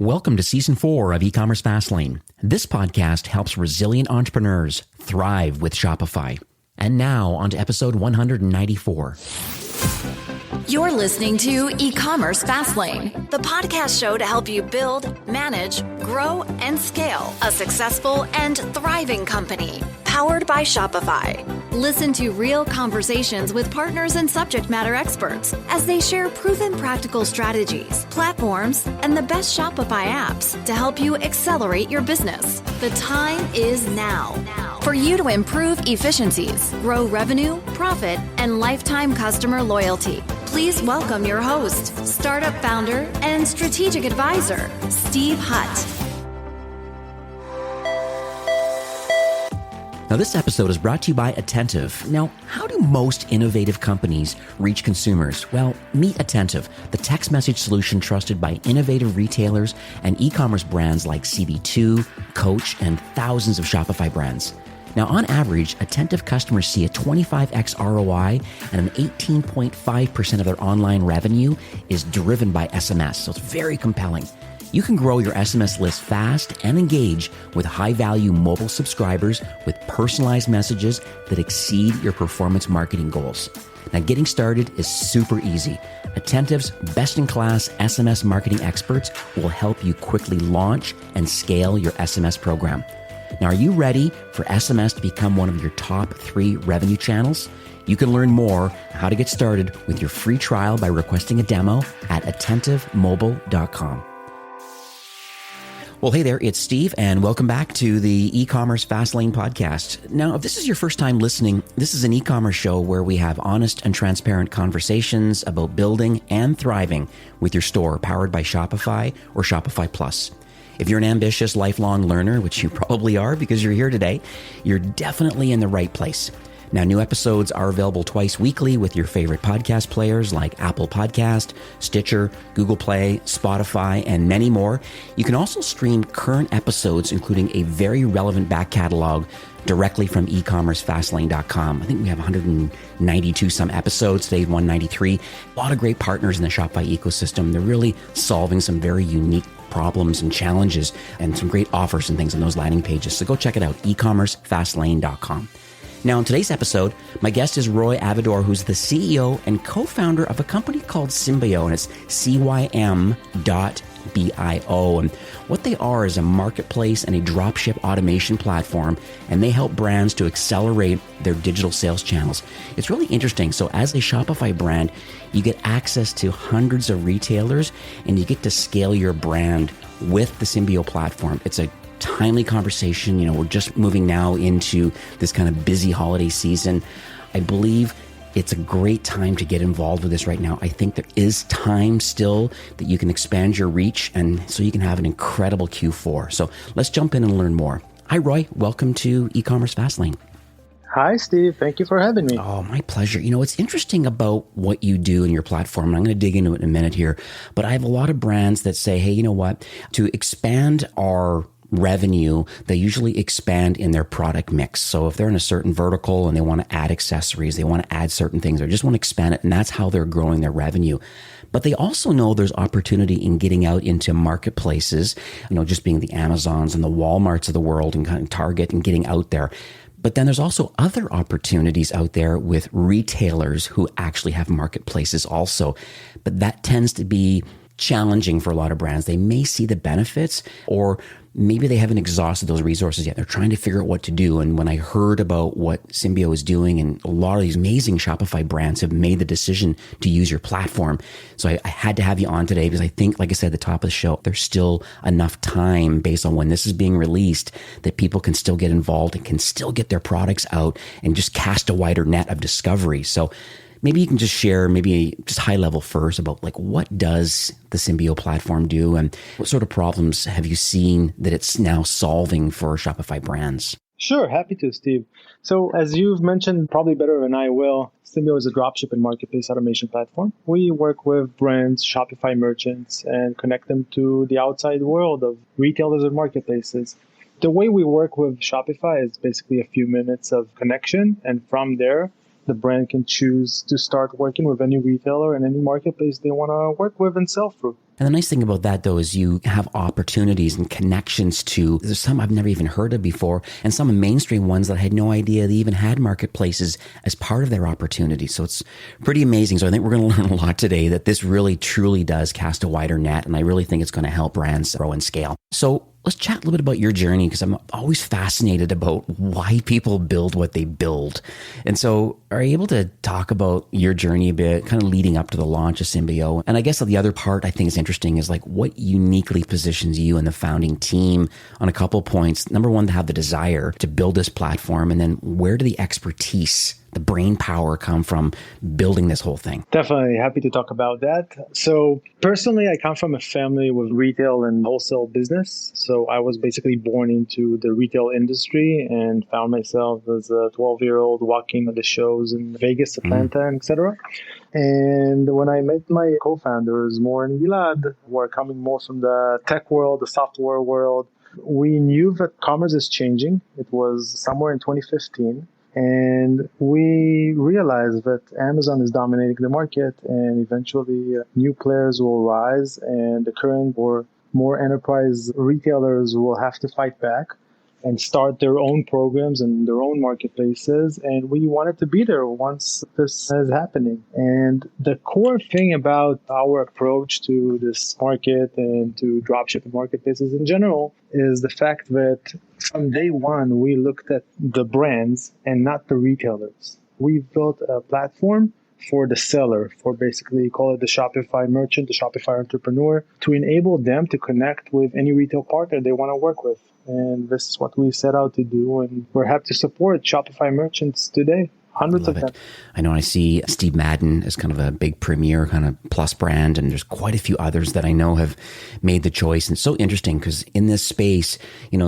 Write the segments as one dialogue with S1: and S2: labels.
S1: Welcome to Season 4 of E-commerce Fastlane. This podcast helps resilient entrepreneurs thrive with Shopify. And now on to episode 194.
S2: You're listening to E-commerce Fastlane, the podcast show to help you build, manage, grow, and scale a successful and thriving company, powered by Shopify. Listen to real conversations with partners and subject matter experts as they share proven practical strategies, platforms, and the best Shopify apps to help you accelerate your business. The time is now for you to improve efficiencies, grow revenue, profit, and lifetime customer loyalty. Please welcome your host, startup founder, and strategic advisor, Steve Hutt.
S1: Now, this episode is brought to you by Attentive. Now, how do most innovative companies reach consumers? Well, meet Attentive, the text message solution trusted by innovative retailers and e-commerce brands like CB2, Coach, and thousands of Shopify brands. Now, on average, Attentive customers see a 25x ROI and an 18.5% of their online revenue is driven by SMS, so it's very compelling. You can grow your SMS list fast and engage with high-value mobile subscribers with personalized messages that exceed your performance marketing goals. Now, getting started is super easy. Attentive's best-in-class SMS marketing experts will help you quickly launch and scale your SMS program. Now, are you ready for SMS to become one of your top 3 revenue channels? You can learn more how to get started with your free trial by requesting a demo at attentivemobile.com. Well, hey there, it's Steve, and welcome back to the E-commerce Fastlane podcast. Now, if this is your first time listening, this is an e-commerce show where we have honest and transparent conversations about building and thriving with your store powered by Shopify or Shopify Plus. If you're an ambitious lifelong learner, which you probably are because you're here today, you're definitely in the right place. Now, new episodes are available twice weekly with your favorite podcast players like Apple Podcast, Stitcher, Google Play, Spotify, and many more. You can also stream current episodes, including a very relevant back catalog, directly from ecommercefastlane.com. I think we have 192 some episodes. Today, 193. A lot of great partners in the Shopify ecosystem. They're really solving some very unique problems and challenges and some great offers and things on those landing pages. So go check it out, ecommercefastlane.com. Now, in today's episode, my guest is Roy Avidor, who's the CEO and co-founder of a company called Symbio, and it's CYM.bio. And what they are is a marketplace and a dropship automation platform, and they help brands to accelerate their digital sales channels. It's really interesting. So as a Shopify brand, you get access to hundreds of retailers, and you get to scale your brand with the Symbio platform. It's a timely conversation. You know, we're just moving now into this kind of busy holiday season. I believe it's a great time to get involved with this right now. I think there is time still that you can expand your reach, and so you can have an incredible Q4. So let's jump in and learn more. Hi, Roy. Welcome to E-commerce Fastlane.
S3: Hi, Steve. Thank you for having me.
S1: Oh, my pleasure. You know, it's interesting about what you do in your platform, and I'm going to dig into it in a minute here, but I have a lot of brands that say, hey, you know what, to expand our revenue, they usually expand in their product mix. So if they're in a certain vertical and they want to add accessories, they want to add certain things, or just want to expand it, and that's how they're growing their revenue. But they also know there's opportunity in getting out into marketplaces, you know, just being the Amazons and the Walmarts of the world and kind of Target and getting out there. But then there's also other opportunities out there with retailers who actually have marketplaces also. But that tends to be challenging for a lot of brands. They may see the benefits, or maybe they haven't exhausted those resources yet. They're trying to figure out what to do. And when I heard about what Symbio is doing, and a lot of these amazing Shopify brands have made the decision to use your platform. So I had to have you on today because I think, like I said at the top of the show, there's still enough time based on when this is being released that people can still get involved and can still get their products out and just cast a wider net of discovery. So maybe you can just share maybe just high level first about like what does the Symbio platform do, and what sort of problems have you seen that it's now solving for Shopify brands?
S3: Sure, happy to, Steve. So as you've mentioned probably better than I will, Symbio is a dropship and marketplace automation platform. We work with brands, Shopify merchants, and connect them to the outside world of retailers and marketplaces. The way we work with Shopify is basically a few minutes of connection, and from there, the brand can choose to start working with any retailer and any marketplace they want to work with and sell through.
S1: And the nice thing about that, though, is you have opportunities and connections to, there's some I've never even heard of before, and some mainstream ones that I had no idea they even had marketplaces as part of their opportunities. So it's pretty amazing. So I think we're going to learn a lot today, that this really, truly does cast a wider net. And I really think it's going to help brands grow and scale. So let's chat a little bit about your journey, because I'm always fascinated about why people build what they build. And so are you able to talk about your journey a bit, kind of leading up to the launch of Symbio? And I guess the other part I think is interesting is like what uniquely positions you and the founding team on a couple of points. Number one, to have the desire to build this platform. And then where do the expertise, the brain power come from building this whole thing?
S3: Definitely happy to talk about that. So personally, I come from a family with retail and wholesale business. So I was basically born into the retail industry and found myself as a 12-year-old walking at the shows in Vegas, Atlanta, and etc. And when I met my co-founders, Moore and Gilad, who are coming more from the tech world, the software world, we knew that commerce is changing. It was somewhere in 2015. And we realized that Amazon is dominating the market, and eventually new players will rise, and the current or more enterprise retailers will have to fight back and start their own programs and their own marketplaces. And we wanted to be there once this is happening. And the core thing about our approach to this market and to dropshipping marketplaces in general is the fact that from day one, we looked at the brands and not the retailers. We built a platform for the seller, for basically call it the Shopify merchant, the Shopify entrepreneur, to enable them to connect with any retail partner they want to work with. And this is what we set out to do. And we're happy to support Shopify merchants today. Hundreds of them.
S1: I know I see Steve Madden as kind of a big premier kind of plus brand, and there's quite a few others that I know have made the choice. And it's so interesting because in this space,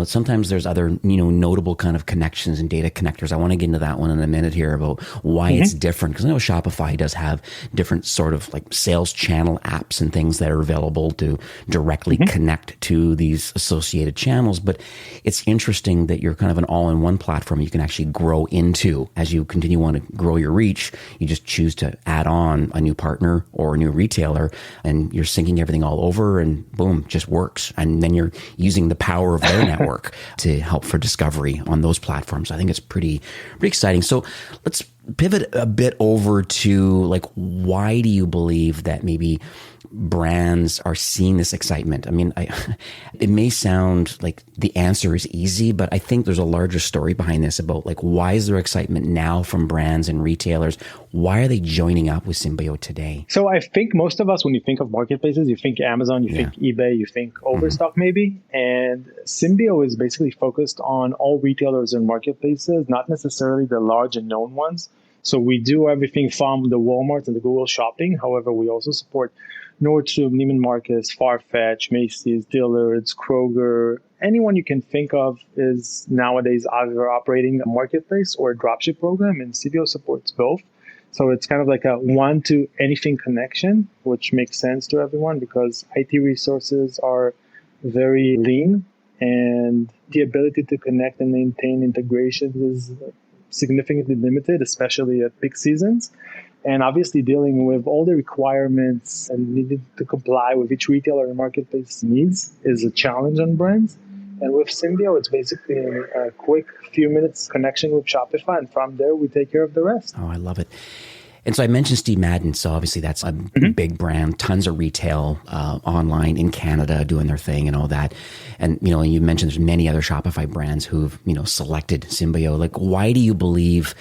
S1: sometimes there's other, notable kind of connections and data connectors. I want to get into that one in a minute here about why it's different, because I know Shopify does have different sort of like sales channel apps and things that are available to directly connect to these associated channels. But it's interesting that you're kind of an all-in-one platform you can actually grow into as you continue want to grow your reach. You just choose to add on a new partner or a new retailer, and you're syncing everything all over, and boom, just works. And then you're using the power of their network to help for discovery on those platforms. I think it's pretty exciting. So let's pivot a bit over to like, why do you believe that maybe brands are seeing this excitement? I mean, it may sound like the answer is easy, but I think there's a larger story behind this about like, why is there excitement now from brands and retailers? Why are they joining up with Symbio today?
S3: So I think most of us, when you think of marketplaces, you think Amazon, you think eBay, you think Overstock maybe. And Symbio is basically focused on all retailers and marketplaces, not necessarily the large and known ones. So we do everything from the Walmart and the Google Shopping. However, we also support Nordstrom, Neiman Marcus, Farfetch, Macy's, Dillard's, Kroger. Anyone you can think of is nowadays either operating a marketplace or a dropship program, and Symbio supports both. So it's kind of like a one-to-anything connection, which makes sense to everyone because IT resources are very lean, and the ability to connect and maintain integrations is significantly limited, especially at peak seasons. And obviously dealing with all the requirements and needing to comply with each retailer and marketplace needs is a challenge on brands. And with Symbio, it's basically a quick few minutes connection with Shopify. And from there, we take care of the rest.
S1: Oh, I love it. And so I mentioned Steve Madden. So obviously that's a big brand, tons of retail online in Canada doing their thing and all that. And, you mentioned there's many other Shopify brands who've, selected Symbio. Like, why do you believe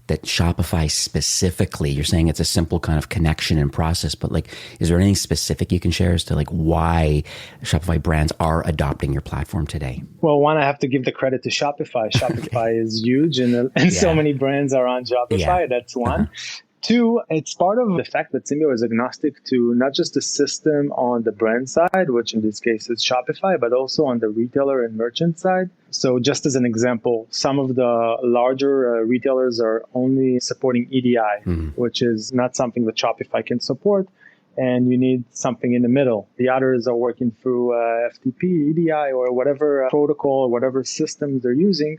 S1: that Shopify specifically, you're saying it's a simple kind of connection and process, but like, is there anything specific you can share as to like why Shopify brands are adopting your platform today?
S3: Well, one, I have to give the credit to Shopify. Shopify is huge and so many brands are on Shopify. Yeah. That's one. Two, it's part of the fact that Symbio is agnostic to not just the system on the brand side, which in this case is Shopify, but also on the retailer and merchant side. So just as an example, some of the larger retailers are only supporting EDI, which is not something that Shopify can support. And you need something in the middle. The others are working through FTP, EDI, or whatever protocol or whatever systems they're using.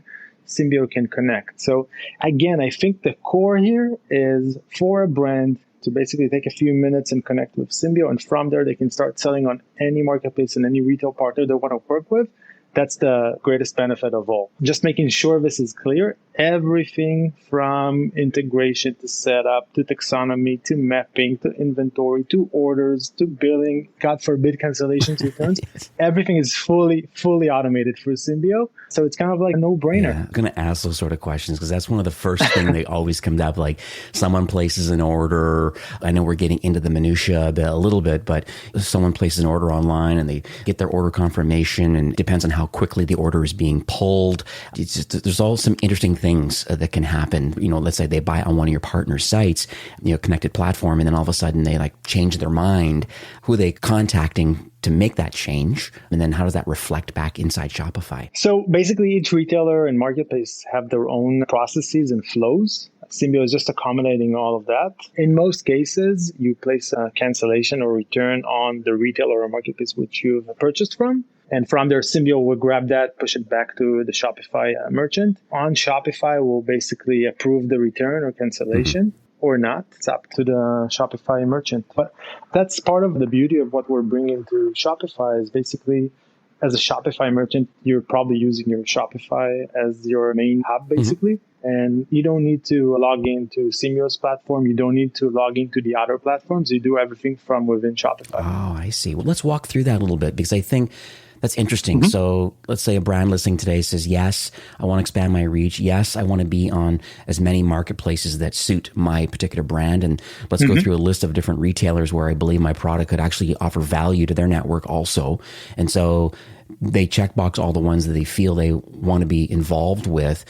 S3: Symbio can connect. So again, I think the core here is for a brand to basically take a few minutes and connect with Symbio. And from there, they can start selling on any marketplace and any retail partner they want to work with. That's the greatest benefit of all. Just making sure this is clear. Everything from integration to setup, to taxonomy, to mapping, to inventory, to orders, to billing, God forbid cancellations, returns. Everything is fully automated through Symbio. So it's kind of like a no-brainer.
S1: Yeah, I'm going to ask those sort of questions because that's one of the first things that always comes up. Like someone places an order. I know we're getting into the minutia a little bit, but someone places an order online and they get their order confirmation, and it depends on how quickly the order is being pulled. It's just, there's all some interesting things that can happen. Let's say they buy on one of your partner sites, connected platform, and then all of a sudden they like change their mind. Who are they contacting to make that change? And then how does that reflect back inside Shopify?
S3: So basically each retailer and marketplace have their own processes and flows. Symbio is just accommodating all of that. In most cases, you place a cancellation or return on the retailer or marketplace which you've purchased from. And from there, Symbio will grab that, push it back to the Shopify merchant. On Shopify, we'll basically approve the return or cancellation or not. It's up to the Shopify merchant. But that's part of the beauty of what we're bringing to Shopify is basically, as a Shopify merchant, you're probably using your Shopify as your main hub, basically. And you don't need to log into Symbio's platform. You don't need to log into the other platforms. You do everything from within Shopify.
S1: Oh, I see. Well, let's walk through that a little bit because I think that's interesting. So let's say a brand listening today says, yes, I want to expand my reach. Yes, I want to be on as many marketplaces that suit my particular brand. And let's go through a list of different retailers where I believe my product could actually offer value to their network also. And so they checkbox all the ones that they feel they want to be involved with.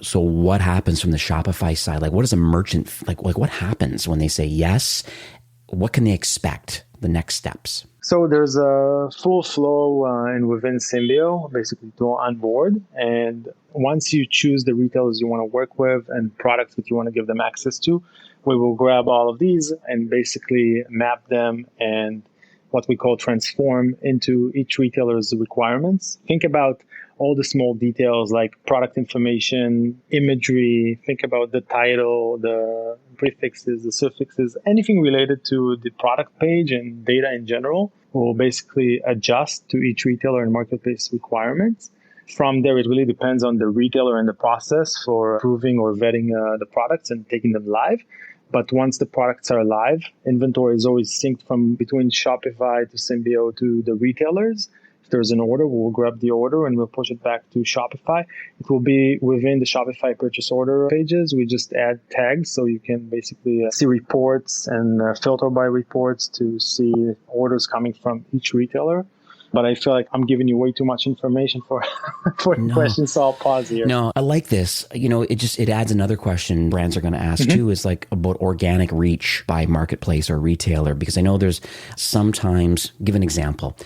S1: So what happens from the Shopify side? Like, what does a merchant, like what happens when they say yes? What can they expect? The next steps?
S3: So there's a full flow and within Symbio, basically to onboard. And once you choose the retailers you want to work with and products that you want to give them access to, we will grab all of these and basically map them and what we call transform into each retailer's requirements. Think about all the small details like product information, imagery, think about the title, the prefixes, the suffixes, anything related to the product page and data in general will basically adjust to each retailer and marketplace requirements. From there, it really depends on the retailer and the process for approving or vetting the products and taking them live. But once the products are live, inventory is always synced from between Shopify to Symbio to the retailers. If there's an order, we'll grab the order and we'll push it back to Shopify. It will be within the Shopify purchase order pages. We just add tags so you can basically see reports and filter by reports to see orders coming from each retailer. But I feel like I'm giving you way too much information for questions, so I'll pause here.
S1: No, I like this. It adds another question brands are going to ask too, is like about organic reach by marketplace or retailer, because I know there's sometimes, give an example.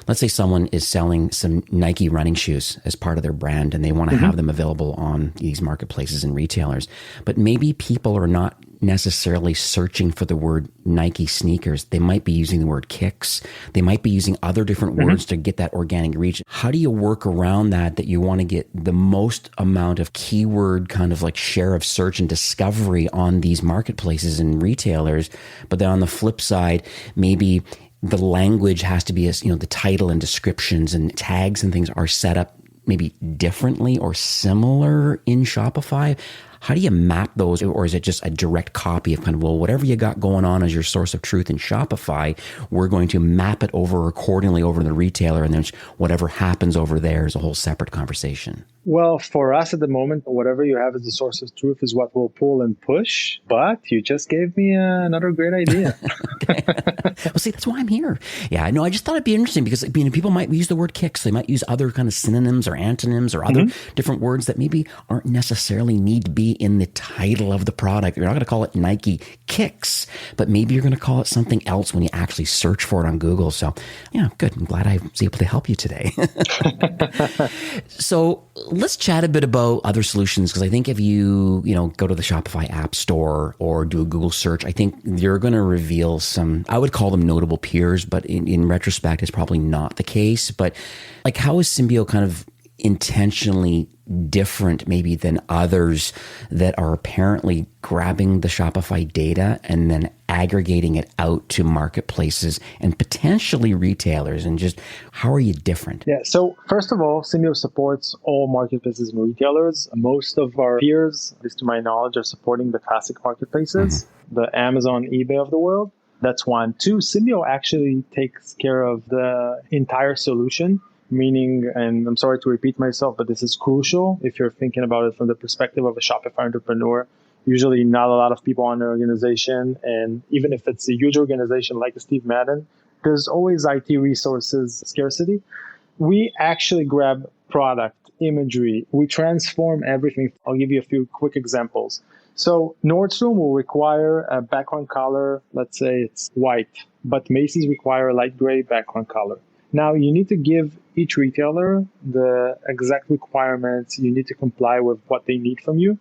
S1: Let's say someone is selling some Nike running shoes as part of their brand and they want to have them available on these marketplaces and retailers, but maybe people are not necessarily searching for the word Nike sneakers. They might be using the word kicks. They might be using other different words to get that organic reach. How do you work around that you want to get the most amount of keyword kind of like share of search and discovery on these marketplaces and retailers? But then on the flip side, maybe the language has to be as, the title and descriptions and tags and things are set up maybe differently or similar in Shopify. How do you map those? Or is it just a direct copy of kind of, well, whatever you got going on as your source of truth in Shopify, we're going to map it over accordingly over to the retailer, and then whatever happens over there is a whole separate conversation?
S3: Well, for us at the moment, whatever you have as the source of truth is what we'll pull and push. But you just gave me another great idea.
S1: Well, see, that's why I'm here. Yeah, I know. I just thought it'd be interesting because people might use the word kicks. They might use other kind of synonyms or antonyms or other different words that maybe aren't necessarily need to be in the title of the product. You're not going to call it Nike kicks, but maybe you're going to call it something else when you actually search for it on Google. So, yeah, good. I'm glad I was able to help you today. So let's chat a bit about other solutions, because I think if you go to the Shopify App Store or do a Google search, I think you're going to reveal some, I would call them notable peers, but in retrospect, it's probably not the case. But like, how is Symbio kind of intentionally different maybe than others that are apparently grabbing the Shopify data and then aggregating it out to marketplaces and potentially retailers? And just how are you different?
S3: Yeah. So first of all, Symbio supports all marketplaces and retailers. Most of our peers, at least to my knowledge, are supporting the classic marketplaces, the Amazon, eBay of the world. That's one. Two, Symbio actually takes care of the entire solution, meaning, and I'm sorry to repeat myself, but this is crucial if you're thinking about it from the perspective of a Shopify entrepreneur. Usually not a lot of people on the organization. And even if it's a huge organization like Steve Madden, there's always IT resources scarcity. We actually grab product, imagery. We transform everything. I'll give you a few quick examples. So Nordstrom will require a background color, let's say it's white, but Macy's require a light gray background color. Now you need to give each retailer the exact requirements. You need to comply with what they need from you.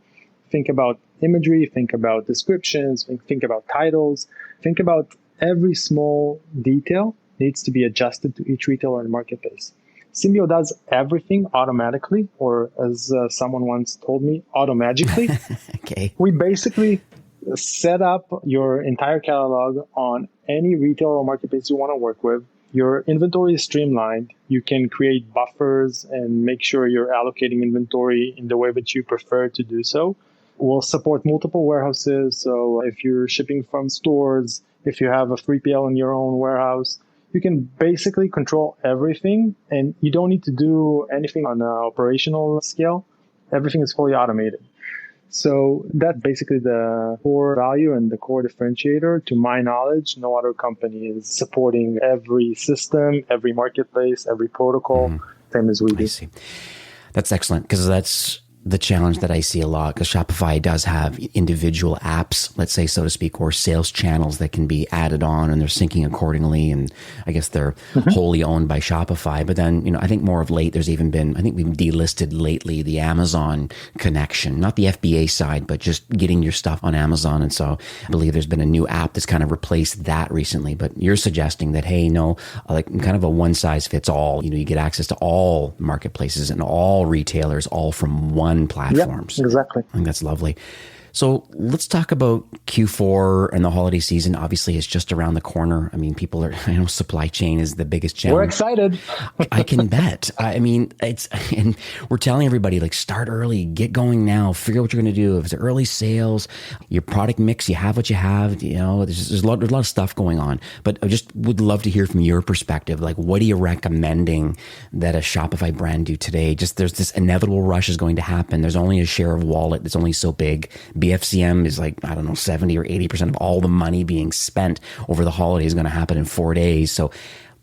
S3: Think about imagery, think about descriptions, think about titles, think about every small detail needs to be adjusted to each retailer and marketplace. Symbio does everything automatically, or as someone once told me, automagically.
S1: Okay.
S3: We basically set up your entire catalog on any retailer or marketplace you want to work with. Your inventory is streamlined. You can create buffers and make sure you're allocating inventory in the way that you prefer to do so. We'll support multiple warehouses. So if you're shipping from stores, if you have a 3PL in your own warehouse, you can basically control everything, and you don't need to do anything on an operational scale. Everything is fully automated. So that's basically the core value and the core differentiator. To my knowledge, no other company is supporting every system, every marketplace, every protocol, same as we do.
S1: I see. That's excellent, because that's the challenge that I see a lot, because Shopify does have individual apps, let's say, so to speak, or sales channels that can be added on, and they're syncing accordingly. And I guess they're wholly owned by Shopify. But then, I think more of late, there's even been, I think we've delisted lately the Amazon connection, not the FBA side, but just getting your stuff on Amazon. And so I believe there's been a new app that's kind of replaced that recently. But you're suggesting that, hey, no, like kind of a one size fits all. You get access to all marketplaces and all retailers, all from one platforms.
S3: Yep, exactly.
S1: I think that's lovely. So let's talk about Q4 and the holiday season. Obviously, it's just around the corner. I mean, people are, supply chain is the biggest challenge.
S3: We're excited.
S1: I can bet. I mean, and we're telling everybody, like, start early, get going now, figure out what you're going to do. If it's early sales, your product mix, you have what you have, there's a lot of stuff going on. But I just would love to hear from your perspective. Like, what are you recommending that a Shopify brand do today? Just there's this inevitable rush is going to happen. There's only a share of wallet that's only so big. BFCM is like, 70 or 80% of all the money being spent over the holiday is going to happen in 4 days. So,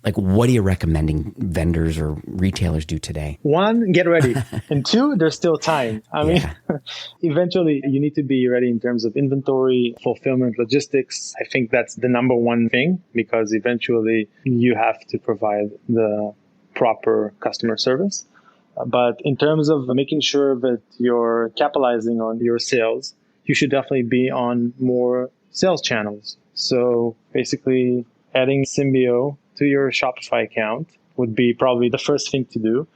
S1: like, what are you recommending vendors or retailers do today?
S3: One, get ready. And two, there's still time. I mean, eventually you need to be ready in terms of inventory, fulfillment, logistics. I think that's the number one thing, because eventually you have to provide the proper customer service. But in terms of making sure that you're capitalizing on your sales, you should definitely be on more sales channels. So basically adding Symbio to your Shopify account would be probably the first thing to do.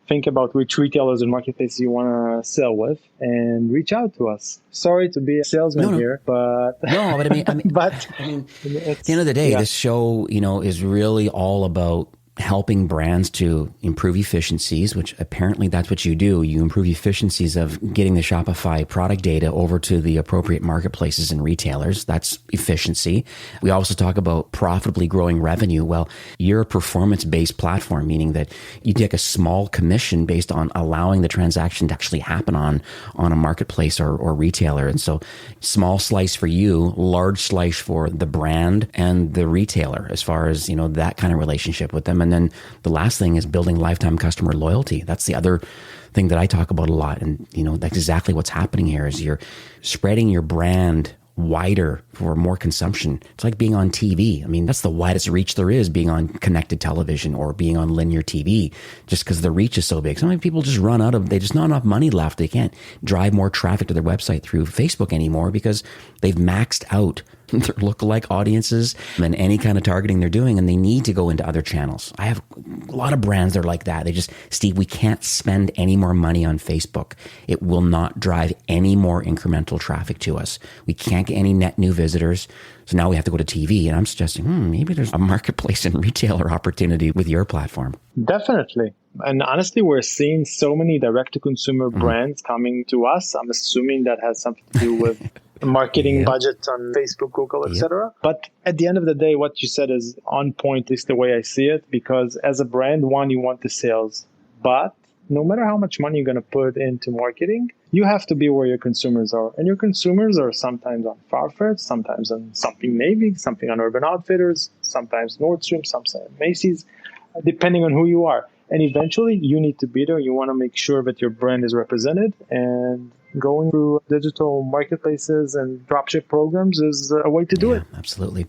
S3: Think about which retailers and marketplaces you want to sell with and reach out to us. Sorry to be a salesman here, but...
S1: No, but I mean, at the end of the day, this show, is really all about helping brands to improve efficiencies, which apparently that's what you do. You improve efficiencies of getting the Shopify product data over to the appropriate marketplaces and retailers. That's efficiency. We also talk about profitably growing revenue. Well, you're a performance-based platform, meaning that you take a small commission based on allowing the transaction to actually happen on a marketplace or retailer. And so small slice for you, large slice for the brand and the retailer, as far as, that kind of relationship with them. And then the last thing is building lifetime customer loyalty. That's the other thing that I talk about a lot. And, that's exactly what's happening here is you're spreading your brand wider for more consumption. It's like being on TV. I mean, that's the widest reach there is, being on connected television or being on linear TV, just because the reach is so big. Sometimes people just they just not enough money left. They can't drive more traffic to their website through Facebook anymore because they've maxed out their lookalike audiences and any kind of targeting they're doing, and they need to go into other channels. I have a lot of brands that are like that. They just, Steve, we can't spend any more money on Facebook. It will not drive any more incremental traffic to us. We can't get any net new visitors. So now we have to go to TV. And I'm suggesting, maybe there's a marketplace and retailer opportunity with your platform.
S3: Definitely. And honestly, we're seeing so many direct-to-consumer brands coming to us. I'm assuming that has something to do with marketing budgets on Facebook, Google, etc. But at the end of the day, what you said is on point, is the way I see it. Because as a brand, one, you want the sales. But no matter how much money you're going to put into marketing, you have to be where your consumers are. And your consumers are sometimes on Farfetch, sometimes on something Navy, something on Urban Outfitters, sometimes Nordstrom, sometimes Macy's, depending on who you are. And eventually, you need to be there. You want to make sure that your brand is represented. And going through digital marketplaces and dropship programs is a way to do it.
S1: Absolutely.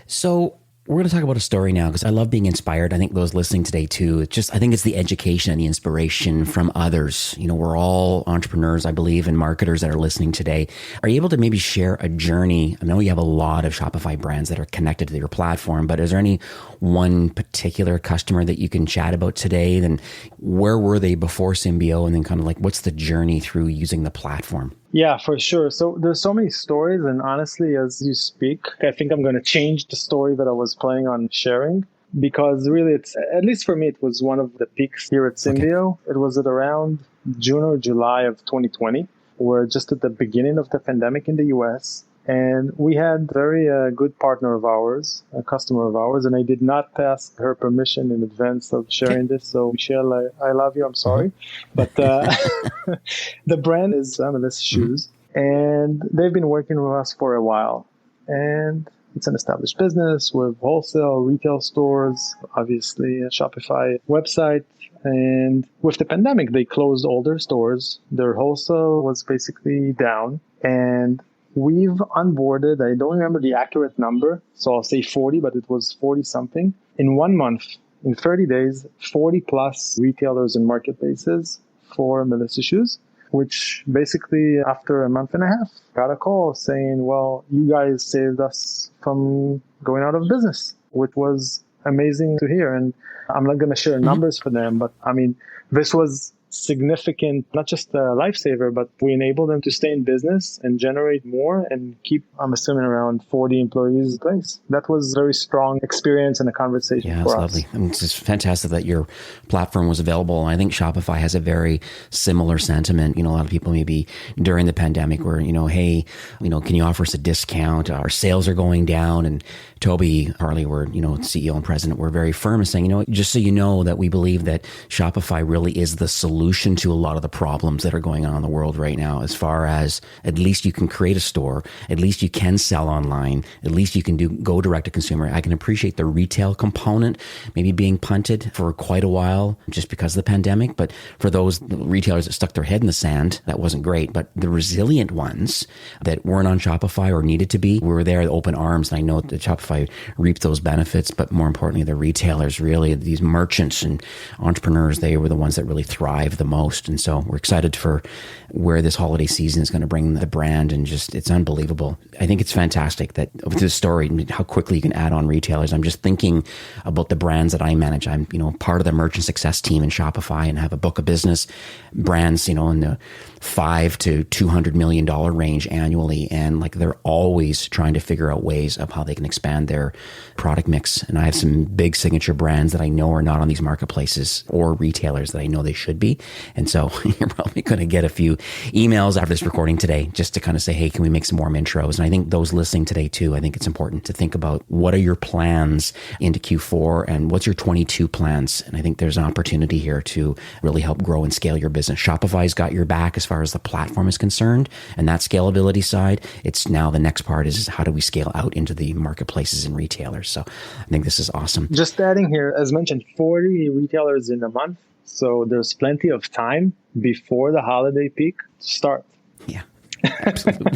S1: So we're going to talk about a story now because I love being inspired. I think those listening today too, I think it's the education and the inspiration from others. We're all entrepreneurs, I believe, and marketers that are listening today. Are you able to maybe share a journey? I know you have a lot of Shopify brands that are connected to your platform, but is there any one particular customer that you can chat about today? Then where were they before Symbio? And then kind of like, what's the journey through using the platform?
S3: Yeah, for sure. So there's so many stories. And honestly, as you speak, I think I'm going to change the story that I was planning on sharing, because really, it's, at least for me, it was one of the peaks here at Symbio. Okay. It was at around June or July of 2020. We're just at the beginning of the pandemic in the US. And we had a very good partner of ours, a customer of ours, and I did not ask her permission in advance of sharing this. So, Michelle, I love you. I'm sorry. But the brand is Melissa Shoes, and they've been working with us for a while. And it's an established business with wholesale, retail stores, obviously a Shopify website. And with the pandemic, they closed all their stores. Their wholesale was basically down. And we've onboarded, I don't remember the accurate number, so I'll say 40, but it was 40 something. In 1 month, in 30 days, 40 plus retailers and marketplaces for Melissa Shoes, which basically after a month and a half got a call saying, well, you guys saved us from going out of business, which was amazing to hear. And I'm not going to share numbers for them, but I mean, this was significant, not just a lifesaver, but we enable them to stay in business and generate more and keep, I'm assuming, around 40 employees in place. That was a very strong experience and a conversation for us. Yeah, it's lovely.
S1: I mean, it's just fantastic that your platform was available. I think Shopify has a very similar sentiment. A lot of people maybe during the pandemic were, hey, can you offer us a discount? Our sales are going down. And Toby Harley, we're, CEO and president, we're very firm in saying, just so you know that we believe that Shopify really is the solution to a lot of the problems that are going on in the world right now, as far as at least you can create a store, at least you can sell online, at least you can go direct to consumer. I can appreciate the retail component maybe being punted for quite a while just because of the pandemic. But for those retailers that stuck their head in the sand, that wasn't great. But the resilient ones that weren't on Shopify or needed to be, we were there with open arms. And I know that Shopify reaped those benefits, but more importantly, the retailers, really, these merchants and entrepreneurs, they were the ones that really thrived the most. And so we're excited for where this holiday season is going to bring the brand, and just, it's unbelievable. I think it's fantastic that with this story, how quickly you can add on retailers. I'm just thinking about the brands that I manage. I'm, part of the merchant success team in Shopify and have a book of business brands, in the $5 to $200 million range annually. And like, they're always trying to figure out ways of how they can expand their product mix. And I have some big signature brands that I know are not on these marketplaces or retailers that I know they should be. And so you're probably going to get a few emails after this recording today just to kind of say, hey, can we make some more intros? And I think those listening today too, I think it's important to think about what are your plans into Q4 and what's your 22 plans? And I think there's an opportunity here to really help grow and scale your business. Shopify's got your back as far as the platform is concerned, and that scalability side. It's now the next part is how do we scale out into the marketplaces and retailers? So I think this is awesome.
S3: Just adding here, as mentioned, 40 retailers in a month. So there's plenty of time before the holiday peak to start.
S1: Yeah. Absolutely.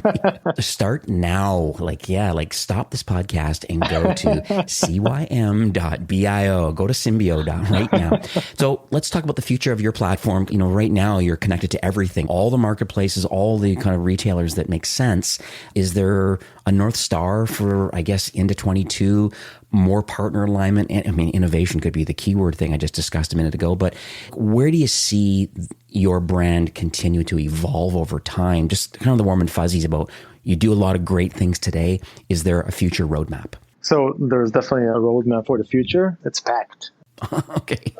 S1: Start now. Stop this podcast and go to cym.bio. Go to Symbio right now. So let's talk about the future of your platform. Right now you're connected to everything, all the marketplaces, all the kind of retailers that make sense. Is there a North Star for, I guess, into 22, more partner alignment? And innovation could be the keyword thing I just discussed a minute ago, but where do you see your brand continue to evolve over time? Just kind of the warm and fuzzies about, you do a lot of great things today. Is there a future roadmap?
S3: So there's definitely a roadmap for the future. It's packed.
S1: Okay.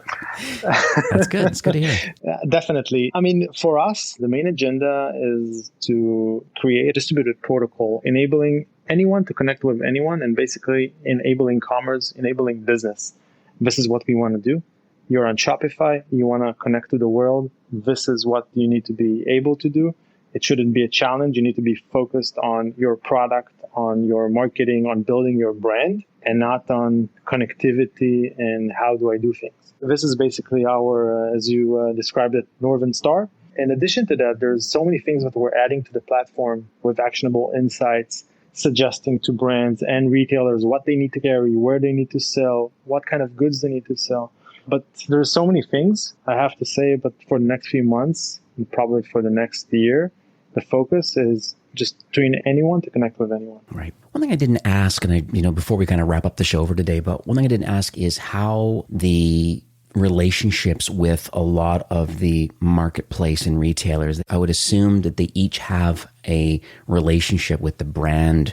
S1: That's good. It's good to hear.
S3: Definitely. For us, the main agenda is to create a distributed protocol enabling anyone to connect with anyone, and basically enabling commerce, enabling business. This is what we want to do. You're on Shopify. You want to connect to the world. This is what you need to be able to do. It shouldn't be a challenge. You need to be focused on your product, on your marketing, on building your brand, and not on connectivity and how do I do things. This is basically our, as you described it, Northern Star. In addition to that, there's so many things that we're adding to the platform with actionable insights, suggesting to brands and retailers what they need to carry, where they need to sell, what kind of goods they need to sell. But there's so many things, I have to say, but for the next few months, and probably for the next year, the focus is just doing anyone to connect with anyone.
S1: Right. One thing I didn't ask, and before we kind of wrap up the show for today, but one thing I didn't ask is how the relationships with a lot of the marketplace and retailers. I would assume that they each have a relationship with the brand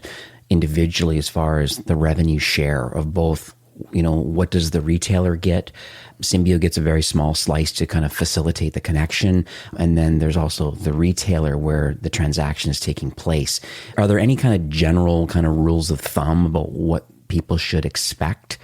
S1: individually as far as the revenue share of both. What does the retailer get? Symbio gets a very small slice to kind of facilitate the connection. And then there's also the retailer where the transaction is taking place. Are there any kind of general kind of rules of thumb about what people should expect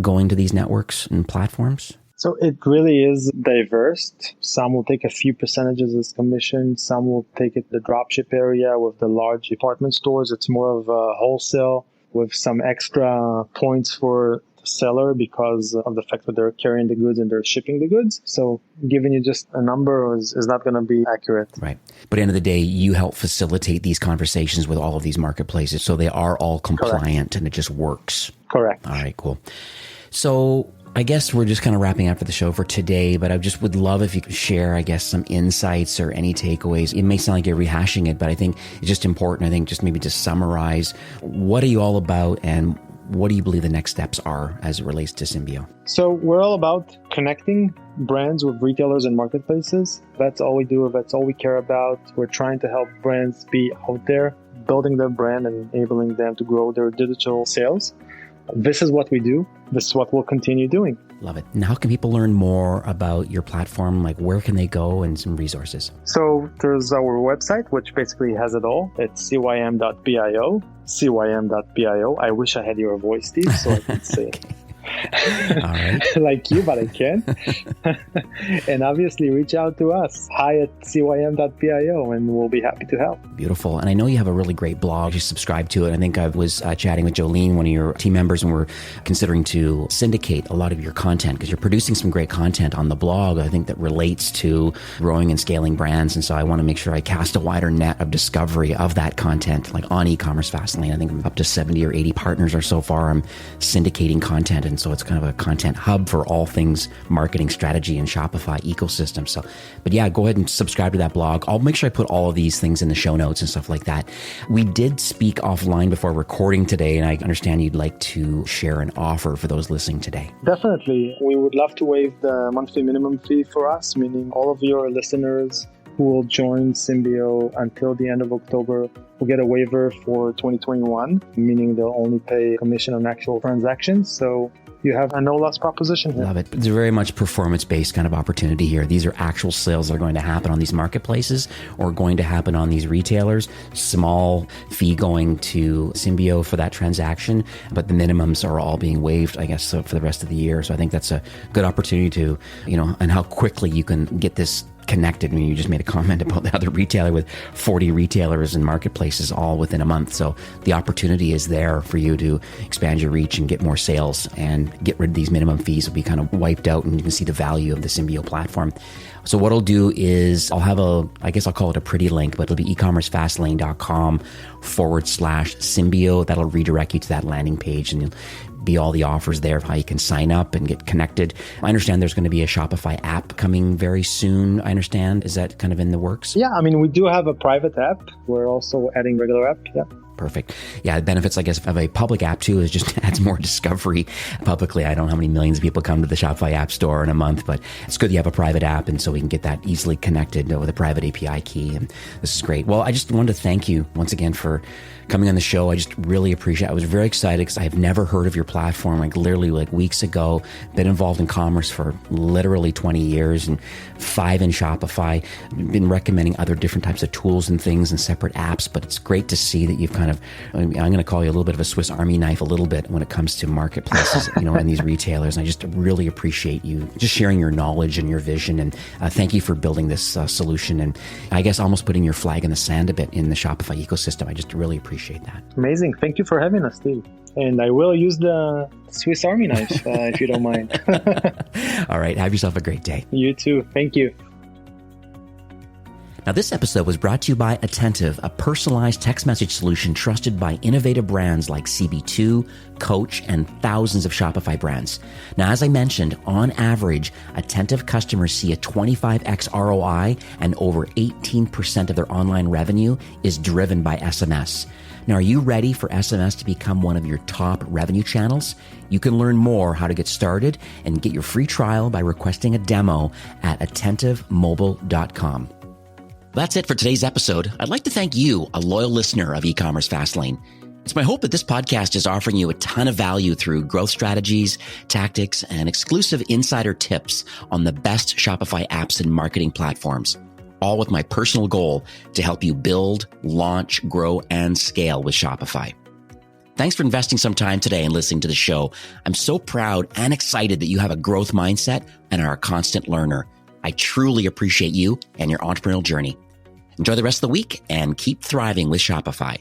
S1: going to these networks and platforms?
S3: So it really is diverse. Some will take a few percentages as commission. Some will take it the dropship area with the large department stores. It's more of a wholesale with some extra points for the seller because of the fact that they're carrying the goods and they're shipping the goods. So giving you just a number is not going to be accurate.
S1: Right. But at the end of the day, you help facilitate these conversations with all of these marketplaces. So they are all compliant. Correct. And it just works.
S3: Correct.
S1: All right, cool. So I guess we're just kind of wrapping up for the show for today, but I just would love if you could share, I guess, some insights or any takeaways. It may sound like you're rehashing it, but I think it's just important. I think just maybe to summarize, what are you all about and what do you believe the next steps are as it relates to Symbio?
S3: So we're all about connecting brands with retailers and marketplaces. That's all we do. That's all we care about. We're trying to help brands be out there, building their brand and enabling them to grow their digital sales. This is what we do. This is what we'll continue doing.
S1: Love it. And how can people learn more about your platform? Like, where can they go and some resources?
S3: So there's our website, which basically has it all. It's cym.bio, cym.bio. I wish I had your voice, Steve, so I could say it.
S1: All right.
S3: Like you, but I can't. And obviously reach out to us, hi@cym.bio, and we'll be happy to help.
S1: Beautiful. And I know you have a really great blog. You subscribe to it. I think I was chatting with Jolene, one of your team members, and we're considering to syndicate a lot of your content because you're producing some great content on the blog, I think, that relates to growing and scaling brands. And so I want to make sure I cast a wider net of discovery of that content, like on e-commerce Fastlane. I think I'm up to 70 or 80 partners or so far. I'm syndicating content. And so it's kind of a content hub for all things marketing strategy and Shopify ecosystem. So, but yeah, go ahead and subscribe to that blog. I'll make sure I put all of these things in the show notes and stuff like that. We did speak offline before recording today, and I understand you'd like to share an offer for those listening today.
S3: Definitely. We would love to waive the monthly minimum fee for us, meaning all of your listeners who will join Symbio until the end of October will get a waiver for 2021, meaning they'll only pay commission on actual transactions. So you have a no-loss proposition here.
S1: Love it. It's a very much performance-based kind of opportunity here. These are actual sales that are going to happen on these marketplaces or going to happen on these retailers. Small fee going to Symbio for that transaction, but the minimums are all being waived, I guess, for the rest of the year. So I think that's a good opportunity to, and how quickly you can get this connected. I mean, you just made a comment about the other retailer with 40 retailers and marketplaces all within a month. So the opportunity is there for you to expand your reach and get more sales and get rid of these minimum fees will be kind of wiped out, and you can see the value of the Symbio platform. So what I'll do is I'll have I guess I'll call it a pretty link, but it'll be ecommercefastlane.com/Symbio. That'll redirect you to that landing page, and you'll be all the offers there of how you can sign up and get connected. I understand there's going to be a Shopify app coming very soon, I understand. Is that kind of in the works?
S3: Yeah, I mean, we do have a private app. We're also adding regular app, yeah.
S1: Perfect. Yeah, the benefits, I guess, of a public app too is just adds more discovery publicly. I don't know how many millions of people come to the Shopify app store in a month, but it's good you have a private app, and so we can get that easily connected with a private API key. And this is great. Well, I just wanted to thank you once again for coming on the show. I just really appreciate it. I was very excited because I've never heard of your platform, literally weeks ago. Been involved in commerce for literally 20 years and 5 in Shopify. Been recommending other different types of tools and things and separate apps, but it's great to see that you've kind of, I'm going to call you a little bit of a Swiss Army knife a little bit when it comes to marketplaces, and these retailers. And I just really appreciate you just sharing your knowledge and your vision. And thank you for building this solution. And I guess almost putting your flag in the sand a bit in the Shopify ecosystem. I just really appreciate that.
S3: Amazing. Thank you for having us, Steve. And I will use the Swiss Army knife if you don't mind.
S1: All right. Have yourself a great day.
S3: You too. Thank you.
S1: Now, this episode was brought to you by Attentive, a personalized text message solution trusted by innovative brands like CB2, Coach, and thousands of Shopify brands. Now, as I mentioned, on average, Attentive customers see a 25x ROI, and over 18% of their online revenue is driven by SMS. Now, are you ready for SMS to become one of your top revenue channels? You can learn more how to get started and get your free trial by requesting a demo at attentivemobile.com. That's it for today's episode. I'd like to thank you, a loyal listener of E-commerce Fastlane. It's my hope that this podcast is offering you a ton of value through growth strategies, tactics, and exclusive insider tips on the best Shopify apps and marketing platforms, all with my personal goal to help you build, launch, grow, and scale with Shopify. Thanks for investing some time today and listening to the show. I'm so proud and excited that you have a growth mindset and are a constant learner. I truly appreciate you and your entrepreneurial journey. Enjoy the rest of the week and keep thriving with Shopify.